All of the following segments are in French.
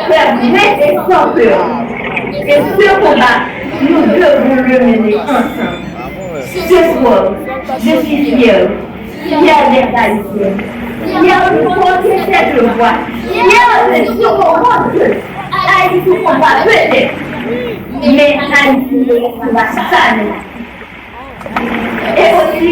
faire vrai et sans peur. Et ce combat, nous devons le mener ensemble. Ce soir, je suis fier des Haïtiens, fier de porter cette voix, fier de se comprendre que Haïti combat peut-être, mais Haïti va s'amener. Et aussi,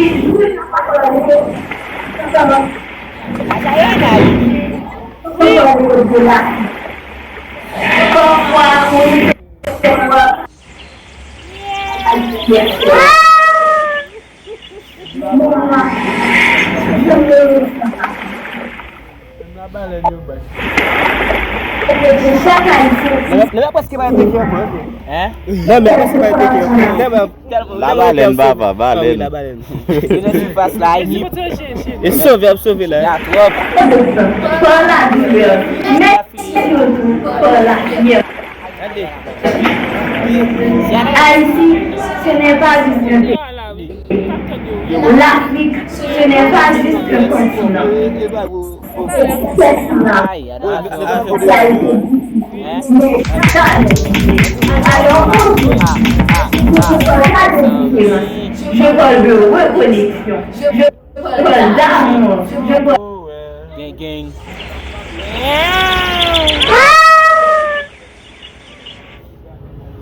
Leva pas que vai ter que hein? Non mais qu'est-ce qui va être La baleine, baba, baleine. La baleine. Il passe là, il Et sauver là. a trop. pour la douleur, mais surtout pour la lumière. Haïti, ce n'est pas juste un pays. L'Afrique, ce n'est pas juste un continent. Alors, je parle de reconnexion, je parle d'amour, je parle Gang.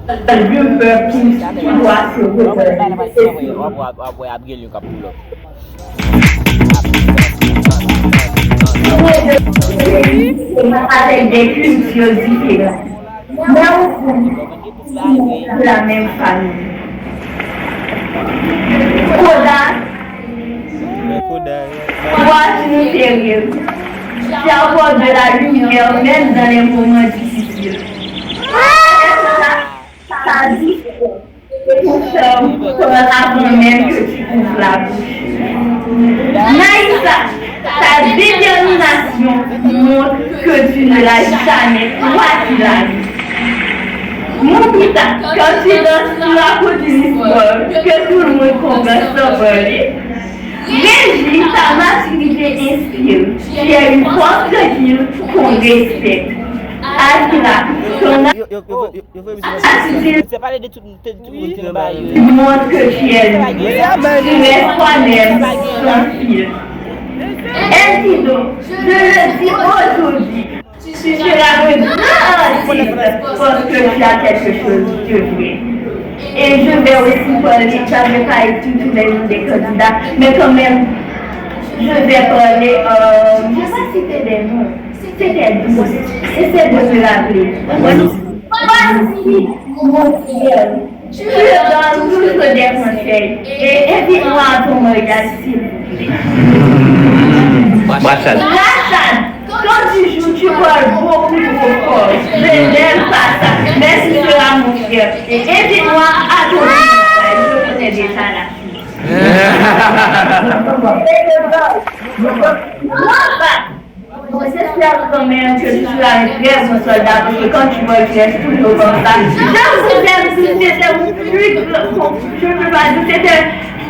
de peuple qui doit se reconnaître. Avec des cultures différentes, mais au fond, de la même famille. Toi, tu nous fais rire. Tu apportes de la lumière même dans les moments difficiles. Ça dit pour faire avant même que tu ouvres la bouche. Naïsa, ta détermination montre que tu ne l'as jamais quoi qu'il arrive. Mon pita, quand tu danses, tu racontes une histoire que tout le monde comprend sans parler. Régis, ta maturité inspire. Tu es une force tranquille qu'on respecte. Akira, ton attitude C'est pas de tout montre que tu es toi-même sans fil. Ainsi donc, je le dis aujourd'hui, tu seras le grand artiste parce que tu as quelque chose de vrai. Et je vais aussi parler, ça ne vais pas être tous les noms des candidats, mais quand même, je vais parler, je ne vais pas citer des noms, c'était 12, essaie de me rappeler. Voici mon frère, je donne toujours des conseils et invite-moi à ton mariage s'il vous plaît. Rachad. Quand tu joues, tu parles beaucoup trop fort. Je n'aime pas ça. Mais tu seras mon frère. Et invite-moi à ton mariage. Je connais déjà la fille. J'espère quand même que tu seras un très bon soldat parce que quand tu me laisses toujours comme ça, je vous aime, c'était mon plus grand, je ne peux pas dire, c'était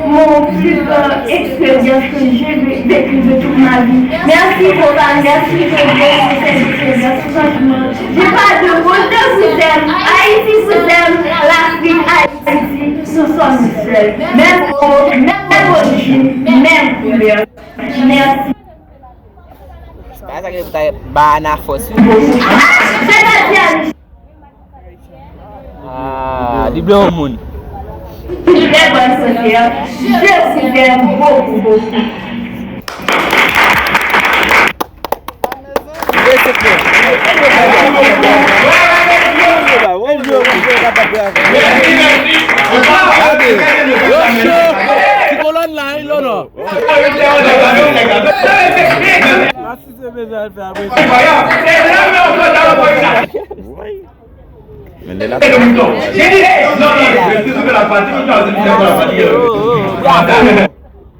mon plus grande expérience que j'ai vécue de toute ma vie. Merci pour ça, merci pour cette expérience, franchement. J'ai pas de mots, je vous aime, Haïti vous aime, l'Afrique, Haïti, nous sommes seuls. Même origine, même couleur. Merci. Essa que tá bana fosse. Di Blue Moon. Je vous aime beaucoup, beaucoup.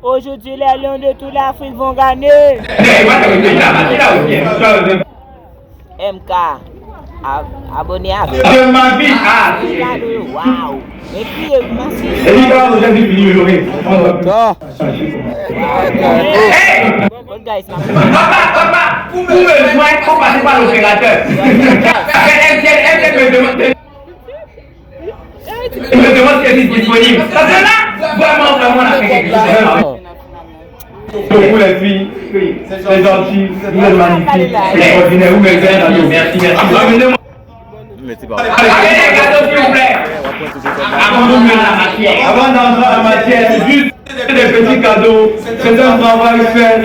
Aujourd'hui, les lions de toute l'Afrique vont gagner. MK, abonné à Waouh. Et puis, merci. Guys, pas l'opérateur. Elle me demande si elle est disponible. Parce que là, vraiment, on a fait quelque chose. Beaucoup les filles, c'est gentil, vous êtes magnifiques, c'est extraordinaire, vous me faites un cadeau, merci. Allez les cadeaux s'il vous plaît. Avant d'entrer en matière, juste des petits cadeaux, c'est un travail fait.